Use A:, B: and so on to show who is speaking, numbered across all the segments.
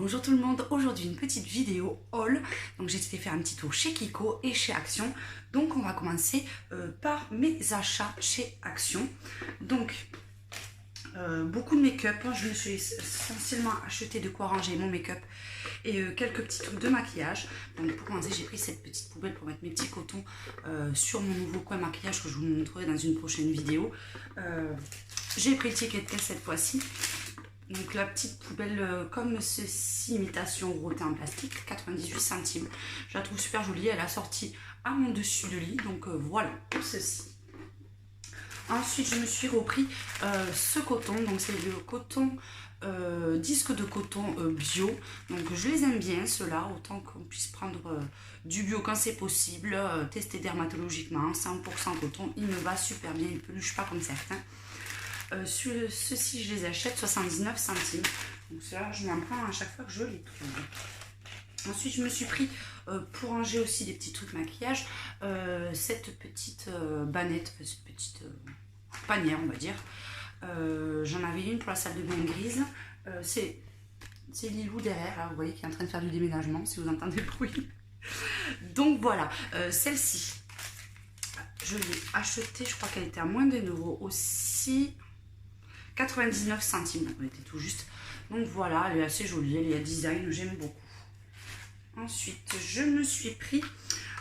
A: Bonjour tout le monde, aujourd'hui une petite vidéo haul. Donc j'ai été faire un petit tour chez Kiko et chez Action. Donc on va commencer par mes achats chez Action. Donc beaucoup de make-up, je me suis essentiellement acheté de quoi ranger mon make-up et quelques petits trucs de maquillage. Donc pour commencer, j'ai pris cette petite poubelle pour mettre mes petits cotons sur mon nouveau coin maquillage que je vous montrerai dans une prochaine vidéo. J'ai pris le ticket de caisse cette fois-ci. Donc la petite poubelle comme ceci, imitation rotin en plastique, 98 centimes. Je la trouve super jolie, elle a sorti à mon dessus de lit, donc voilà pour ceci. Ensuite je me suis repris ce coton, donc c'est le coton, disque de coton bio. Donc je les aime bien ceux-là, autant qu'on puisse prendre du bio quand c'est possible, testé dermatologiquement, 100% coton, il me va super bien, il ne peluche pas comme certains. Ceux-ci je les achète 79 centimes, donc cela je m'en prends à chaque fois que je les trouve. Ensuite je me suis pris pour ranger aussi des petits trucs maquillage, cette petite banette, cette petite panière on va dire. J'en avais une pour la salle de bain grise, c'est Lilou derrière là, vous voyez, qui est en train de faire du déménagement si vous entendez le bruit. Donc voilà, celle-ci je l'ai achetée, je crois qu'elle était à moins d'1 € aussi, 99 centimes, elle était tout juste. Donc voilà, elle est assez jolie, elle est à design, j'aime beaucoup. Ensuite, je me suis pris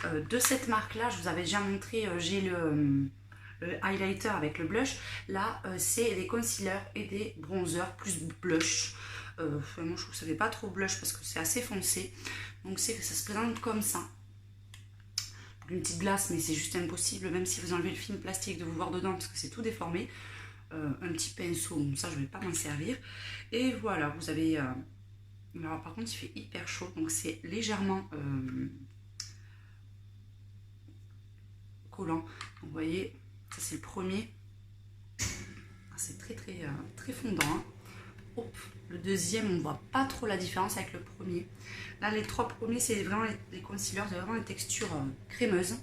A: de cette marque-là, je vous avais déjà montré, j'ai le highlighter avec le blush. Là, c'est des concealers et des bronzers plus blush. Moi, je trouve que ça fait pas trop blush parce que c'est assez foncé. Donc, ça se présente comme ça. Une petite glace, mais c'est juste impossible, même si vous enlevez le film plastique, de vous voir dedans parce que c'est tout déformé. Un petit pinceau, ça je vais pas m'en servir. Et voilà, vous avez alors par contre il fait hyper chaud, donc c'est légèrement collant. Donc, vous voyez, ça c'est le premier, c'est très fondant, hein. Hop, le deuxième on voit pas trop la différence avec le premier. Là les trois premiers c'est vraiment les concealers, c'est vraiment une texture crémeuse.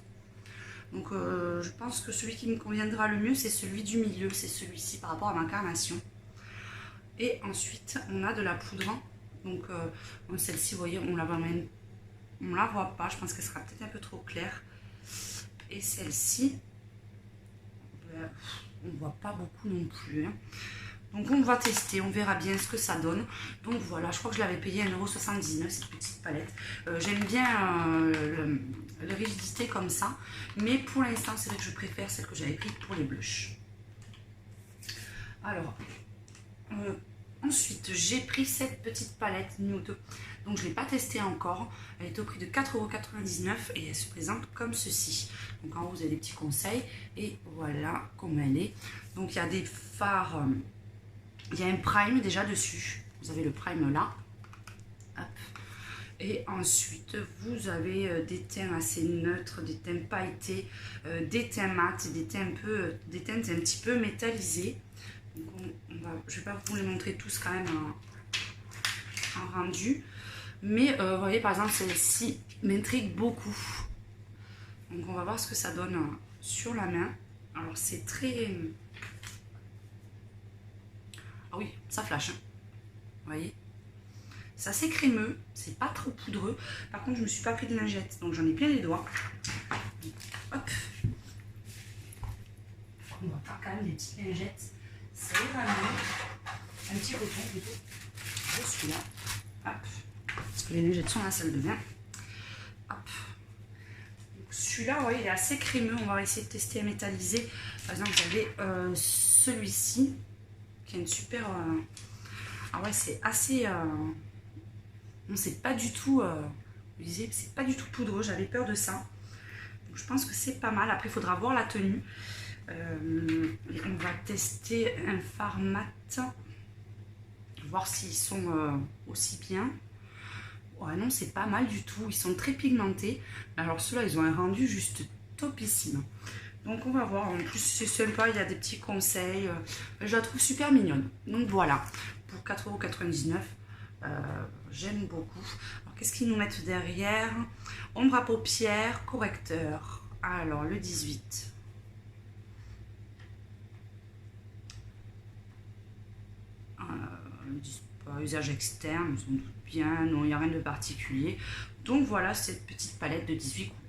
A: Donc je pense que celui qui me conviendra le mieux, c'est celui du milieu, c'est celui-ci par rapport à ma carnation. Et ensuite, on a de la poudre. Donc celle-ci, vous voyez, on la voit pas, je pense qu'elle sera peut-être un peu trop claire. Et celle-ci, on ne voit pas beaucoup non plus, hein. Donc on va tester, on verra bien ce que ça donne. Donc voilà, je crois que je l'avais payé 1,79 € cette petite palette. J'aime bien la rigidité comme ça. Mais pour l'instant, c'est vrai que je préfère celle que j'avais prise pour les blushs. Alors, ensuite, j'ai pris cette petite palette Nude. Donc je ne l'ai pas testée encore. Elle est au prix de 4,99 € et elle se présente comme ceci. Donc en haut, vous avez des petits conseils. Et voilà comment elle est. Donc il y a des fards... il y a un prime déjà dessus. Vous avez le prime là. Hop. Et ensuite, vous avez des teints assez neutres, des teints pailletés, des teints mat, des teints un petit peu métallisés. Donc je ne vais pas vous les montrer tous quand même en rendu. Mais vous voyez, par exemple, celle-ci m'intrigue beaucoup. Donc on va voir ce que ça donne sur la main. Alors c'est très... Ah oui, ça flash, hein. Vous voyez, c'est assez crémeux, c'est pas trop poudreux. Par contre, je me suis pas pris de lingette, donc j'en ai plein les doigts. Hop. On va faire quand même des petites lingettes. Ça ira mieux. Un petit coton plutôt. Je suis là. Hop. Parce que les lingettes sont dans la salle de bain. Hop. Celui-là, vous voyez, il est assez crémeux. On va essayer de tester à métalliser. Par exemple, vous avez celui-ci qui a une super... Ah ouais, c'est assez... Non, c'est pas du tout... vous disiez, c'est pas du tout poudreux. J'avais peur de ça. Donc, je pense que c'est pas mal. Après, il faudra voir la tenue. On va tester un fard mat. Voir s'ils sont aussi bien. Ouais, non, c'est pas mal du tout. Ils sont très pigmentés. Alors, ceux-là, ils ont un rendu juste topissime. Donc, on va voir. En plus, c'est sympa. Il y a des petits conseils. Je la trouve super mignonne. Donc, voilà. Pour 4,99 €. J'aime beaucoup. Alors, qu'est-ce qu'ils nous mettent derrière? Ombre à paupières, correcteur. Alors, le 18. Usage externe, sans doute bien, non, il n'y a rien de particulier. Donc voilà cette petite palette de 18 couleurs.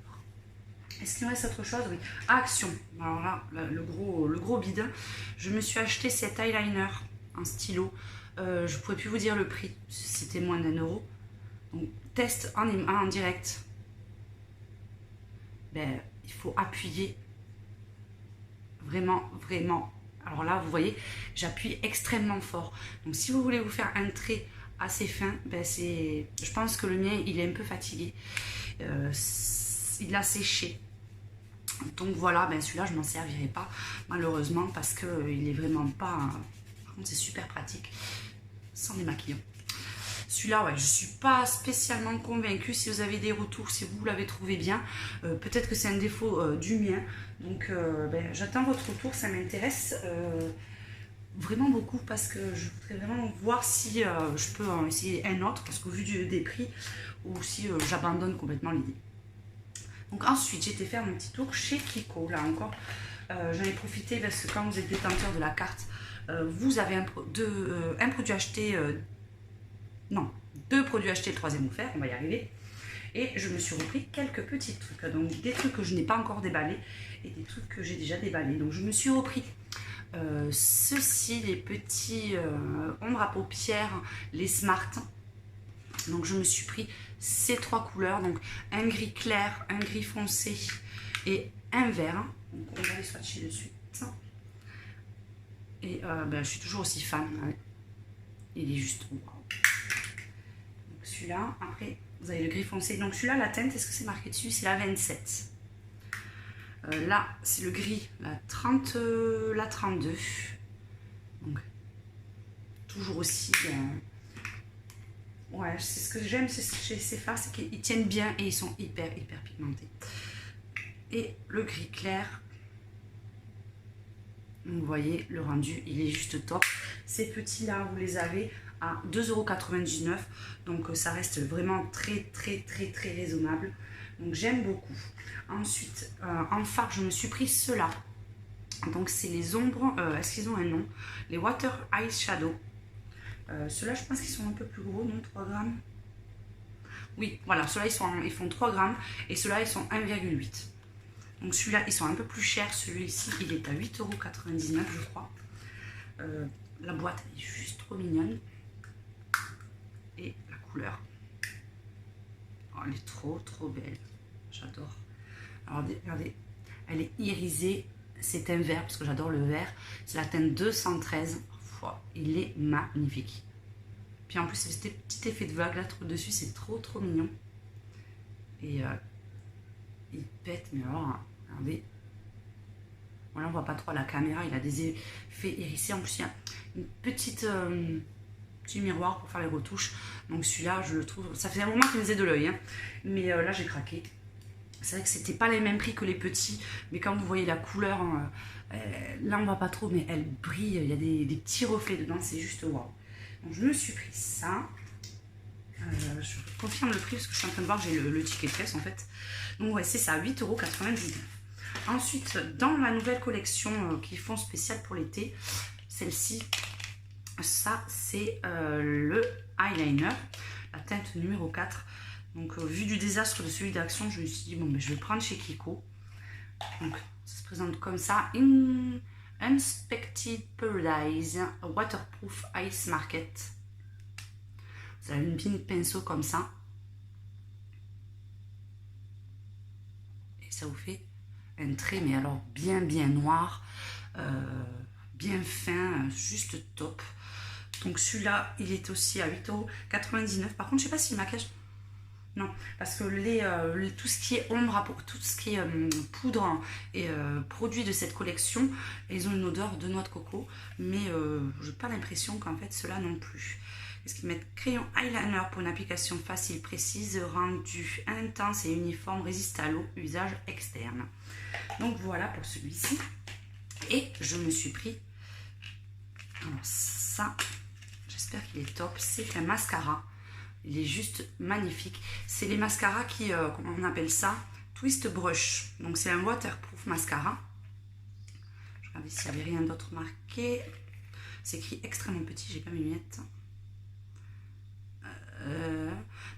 A: Est-ce qu'il me reste autre chose? Oui. Action. Alors là, le gros bide. Je me suis acheté cet eyeliner en stylo. Je ne pourrais plus vous dire le prix. C'était moins d'1 €. Donc, test en direct. Ben, il faut appuyer. Vraiment, vraiment. Alors là, vous voyez, j'appuie extrêmement fort. Donc, si vous voulez vous faire un trait assez fin, ben je pense que le mien, il est un peu fatigué. Il a séché. Donc voilà, ben celui-là, je m'en servirai pas, malheureusement, parce qu'il est vraiment pas... Par contre, c'est super pratique, sans démaquillant. Celui-là, ouais, je suis pas spécialement convaincue. Si vous avez des retours, si vous l'avez trouvé bien, peut-être que c'est un défaut du mien. Donc, ben, j'attends votre retour, ça m'intéresse vraiment beaucoup, parce que je voudrais vraiment voir si je peux en essayer un autre, parce qu'au vu des prix, ou si j'abandonne complètement l'idée. Donc ensuite, j'ai été faire mon petit tour chez Kiko. Là encore, j'en ai profité parce que quand vous êtes détenteur de la carte, vous avez un produit acheté, non, 2 produits achetés, le 3e offert, on va y arriver. Et je me suis repris quelques petits trucs, donc des trucs que je n'ai pas encore déballés et des trucs que j'ai déjà déballés. Donc je me suis repris ceux-ci, les petits ombres à paupières, les Smart. Donc je me suis pris ces 3 couleurs, donc un gris clair, un gris foncé et un vert. Donc on va les swatcher de suite. Et ben, je suis toujours aussi fan. Ouais. Il est juste wow. Donc celui-là, après vous avez le gris foncé. Donc celui-là, la teinte, est-ce que c'est marqué dessus? C'est la 27. Là, c'est le gris, la 30, la 32. Donc toujours aussi... ouais, c'est ce que j'aime chez ces fards, c'est qu'ils tiennent bien et ils sont hyper pigmentés. Et le gris clair, vous voyez le rendu, il est juste top. Ces petits là, vous les avez à 2,99 €, donc ça reste vraiment très raisonnable. Donc j'aime beaucoup. Ensuite, en fard, je me suis pris ceux-là. Donc c'est les ombres, est-ce qu'ils ont un nom? Les Water Eyeshadow. Ceux-là, je pense qu'ils sont un peu plus gros, non? 3 grammes. Oui, voilà, ceux-là, ils font 3 grammes et ceux-là, ils sont 1,8. Donc celui-là, ils sont un peu plus chers. Celui-ci, il est à 8,99 €, je crois. La boîte est juste trop mignonne. Et la couleur. Oh, elle est trop belle. J'adore. Alors, regardez, elle est irisée. C'est un vert, parce que j'adore le vert. C'est la teinte 213. Il est magnifique. Puis en plus, c'est ce petit effet de vague là dessus, c'est trop mignon. Et il pète, mais alors, regardez. Voilà, on voit pas trop à la caméra, il a des effets hérissés. En plus, il y a une petite petit miroir pour faire les retouches. Donc celui-là, je le trouve, ça faisait un moment qu'il me faisait de l'œil, hein. Mais là, j'ai craqué. C'est vrai que c'était pas les mêmes prix que les petits, mais quand vous voyez la couleur, là on voit pas trop, mais elle brille, il y a des petits reflets dedans, c'est juste waouh. Donc je me suis pris ça. Je confirme le prix parce que je suis en train de voir que j'ai le ticket de caisse en fait. Donc ouais, c'est ça, 8,99 €. Ensuite, dans la nouvelle collection qu'ils font spéciale pour l'été, celle-ci, ça c'est le eyeliner, la teinte numéro 4. Donc, vu du désastre de celui d'Action, je me suis dit, bon, mais je vais le prendre chez Kiko. Donc, ça se présente comme ça. Inspected Paradise Waterproof Ice Market. Vous avez une pine pinceau comme ça. Et ça vous fait un trait, mais alors bien noir. Bien fin, juste top. Donc, celui-là, il est aussi à 8,99 €. Par contre, je ne sais pas si le maquillage... Non, parce que tout ce qui est ombre, tout ce qui est poudre et produits de cette collection, ils ont une odeur de noix de coco, mais je n'ai pas l'impression qu'en fait ceux-là non plus. Est-ce qu'ils mettent crayon eyeliner pour une application facile, précise, rendu intense et uniforme, résiste à l'eau, usage externe. Donc voilà pour celui-ci. Et je me suis pris, alors ça, j'espère qu'il est top, c'est un mascara. Il est juste magnifique. C'est les mascaras qui, comment on appelle ça? Twist Brush. Donc c'est un waterproof mascara. Je regarde s'il n'y avait rien d'autre marqué. C'est écrit extrêmement petit, j'ai pas mes lunettes.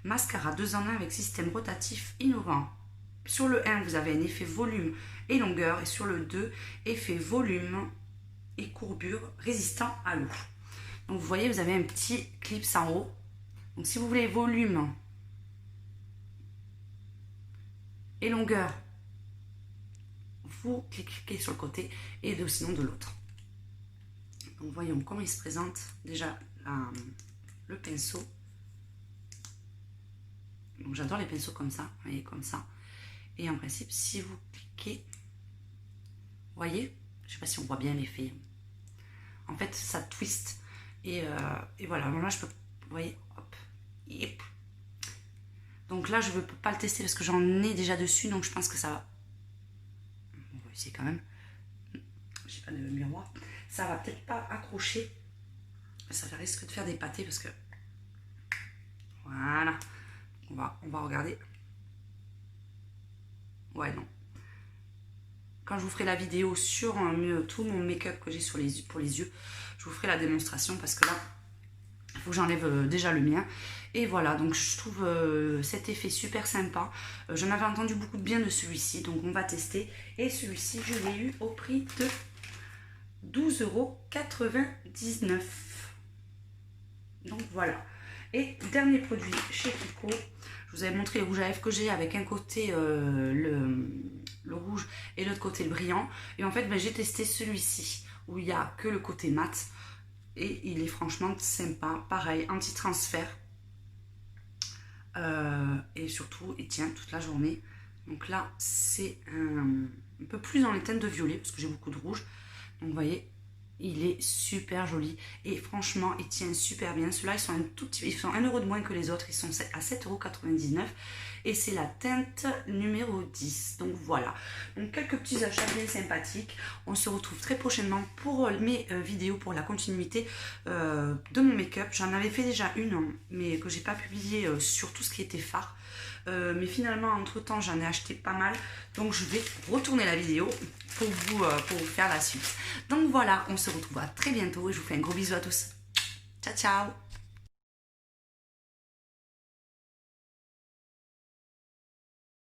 A: mascara 2 en 1 avec système rotatif innovant. Sur le 1, vous avez un effet volume et longueur. Et sur le 2, effet volume et courbure résistant à l'eau. Donc vous voyez, vous avez un petit clip en haut. Donc si vous voulez volume et longueur, vous cliquez sur le côté et sinon de l'autre. Donc voyons comment il se présente déjà le pinceau. Donc j'adore les pinceaux comme ça, vous voyez, comme ça. Et en principe, si vous cliquez, vous voyez, je ne sais pas si on voit bien l'effet. En fait, ça twist. Et voilà, donc là je peux, vous voyez, hop, yep. Donc là je ne veux pas le tester parce que j'en ai déjà dessus, donc je pense que ça va. On va essayer quand même. J'ai pas de miroir. Ça va peut-être pas accrocher. Ça risque de faire des pâtés parce que. Voilà. On va regarder. Ouais, non. Quand je vous ferai la vidéo sur tout mon make-up que j'ai pour les yeux, je vous ferai la démonstration parce que là, il faut que j'enlève déjà le mien. Et voilà, donc je trouve cet effet super sympa. J'en avais entendu beaucoup de bien de celui-ci, donc on va tester. Et celui-ci, je l'ai eu au prix de 12,99 €. Donc voilà. Et dernier produit chez Kiko. Je vous avais montré le rouge à lèvres que j'ai avec un côté le rouge et l'autre côté le brillant. Et en fait, ben, j'ai testé celui-ci où il n'y a que le côté mat. Et il est franchement sympa. Pareil, anti-transfert. Et surtout, il tient toute la journée. Donc là, c'est un peu plus dans les teintes de violet parce que j'ai beaucoup de rouge. Donc vous voyez, il est super joli et franchement il tient super bien. Ceux-là ils sont un tout petit, ils sont 1 € de moins que les autres, ils sont à 7,99 € et c'est la teinte numéro 10. Donc voilà, donc quelques petits achats bien sympathiques. On se retrouve très prochainement pour mes vidéos, pour la continuité de mon make-up. J'en avais fait déjà une mais que j'ai pas publié sur tout ce qui était fard. Mais finalement entre temps j'en ai acheté pas mal, donc je vais retourner la vidéo pour vous faire la suite. Donc voilà, on se retrouve à très bientôt et je vous fais un gros bisou à tous. Ciao ciao.